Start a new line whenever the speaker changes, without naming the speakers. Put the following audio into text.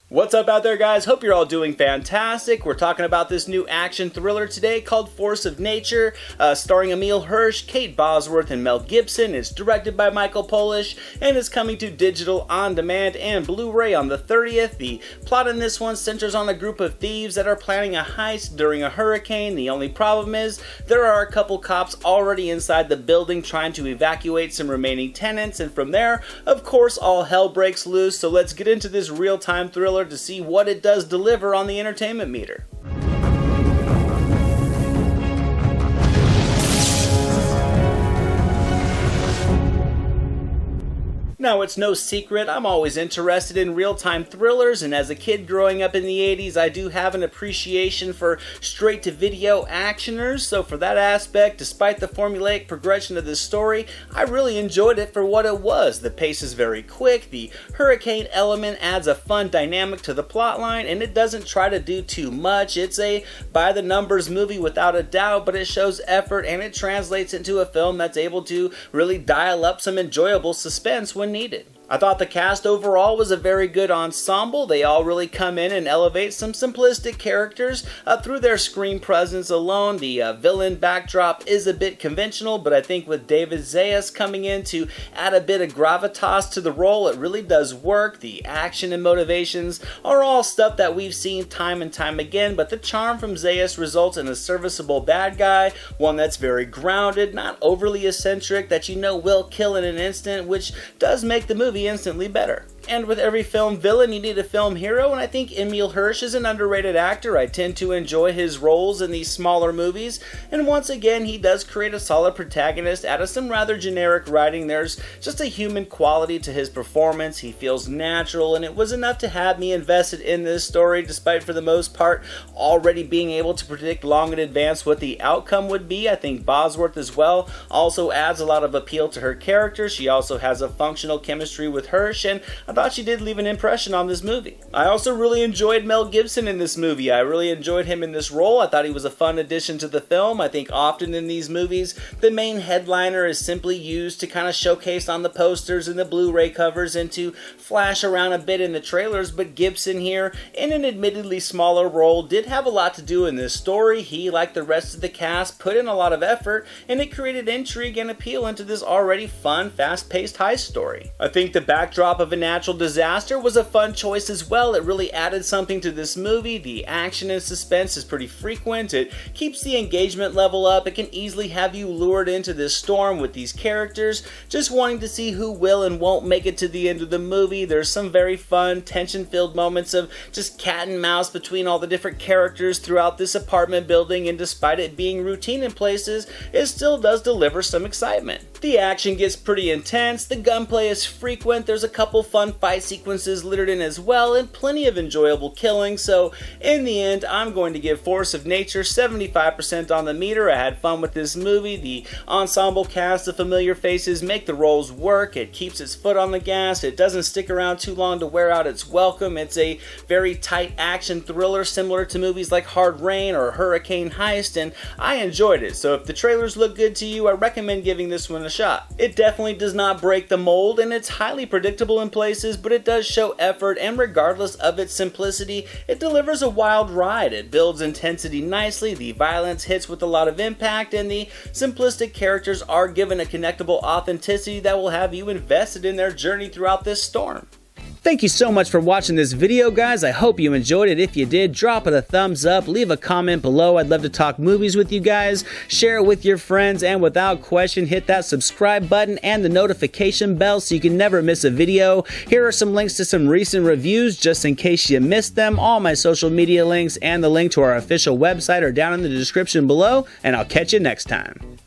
What's up out there, guys? Hope you're all doing fantastic. We're talking about this new action thriller today called Force of Nature, starring Emile Hirsch, Kate Bosworth, and Mel Gibson. It's directed by Michael Polish and is coming to digital on demand and Blu-ray on the 30th. The plot in this one centers on a group of thieves that are planning a heist during a hurricane. The only problem is there are a couple cops already inside the building trying to evacuate some remaining tenants, and from there, of course, all hell breaks loose. So let's get into this real-time thriller to see what it does deliver on the entertainment meter. Now, it's no secret, I'm always interested in real-time thrillers, and as a kid growing up in the 80s, I do have an appreciation for straight-to-video actioners, so for that aspect, despite the formulaic progression of this story, I really enjoyed it for what it was. The pace is very quick, the hurricane element adds a fun dynamic to the plotline, and it doesn't try to do too much. It's a by-the-numbers movie without a doubt, but it shows effort, and it translates into a film that's able to really dial up some enjoyable suspense when needed. I thought the cast overall was a very good ensemble. They all really come in and elevate some simplistic characters through their screen presence alone. The villain backdrop is a bit conventional, but I think with David Zayas coming in to add a bit of gravitas to the role, it really does work. The action and motivations are all stuff that we've seen time and time again, but the charm from Zayas results in a serviceable bad guy, one that's very grounded, not overly eccentric, that you know will kill in an instant, which does make the movie instantly better. And with every film villain, you need a film hero, and I think Emile Hirsch is an underrated actor. I tend to enjoy his roles in these smaller movies, and once again, he does create a solid protagonist out of some rather generic writing. There's just a human quality to his performance. He feels natural, and it was enough to have me invested in this story, despite for the most part already being able to predict long in advance what the outcome would be. I think Bosworth as well also adds a lot of appeal to her character. She also has a functional chemistry with Hirsch, and I thought she did leave an impression on this movie. I also really enjoyed Mel Gibson in this movie. I really enjoyed him in this role. I thought he was a fun addition to the film. I think often in these movies, the main headliner is simply used to kind of showcase on the posters and the Blu-ray covers and to flash around a bit in the trailers, but Gibson here, in an admittedly smaller role, did have a lot to do in this story. He, like the rest of the cast, put in a lot of effort, and it created intrigue and appeal into this already fun, fast-paced heist story. I think the backdrop of a natural disaster was a fun choice as well. It really added something to this movie. The action and suspense is pretty frequent. It keeps the engagement level up. It can easily have you lured into this storm with these characters, just wanting to see who will and won't make it to the end of the movie. There's some very fun, tension-filled moments of just cat and mouse between all the different characters throughout this apartment building, and despite it being routine in places, it still does deliver some excitement. The action gets pretty intense, the gunplay is frequent, there's a couple fun fight sequences littered in as well, and plenty of enjoyable killing. So in the end, I'm going to give Force of Nature 75% on the meter. I had fun with this movie. The ensemble cast of familiar faces make the roles work. It keeps its foot on the gas. It doesn't stick around too long to wear out its welcome. It's a very tight action thriller similar to movies like Hard Rain or Hurricane Heist, and I enjoyed it. So if the trailers look good to you, I recommend giving this one a shot. It definitely does not break the mold, and it's highly predictable in places, but it does show effort, and regardless of its simplicity, it delivers a wild ride. It builds intensity nicely, the violence hits with a lot of impact, and the simplistic characters are given a connectable authenticity that will have you invested in their journey throughout this storm. Thank you so much for watching this video, guys. I hope you enjoyed it. If you did, drop it a thumbs up, leave a comment below. I'd love to talk movies with you guys. Share it with your friends, and without question, hit that subscribe button and the notification bell so you can never miss a video. Here are some links to some recent reviews just in case you missed them. All my social media links and the link to our official website are down in the description below, and I'll catch you next time.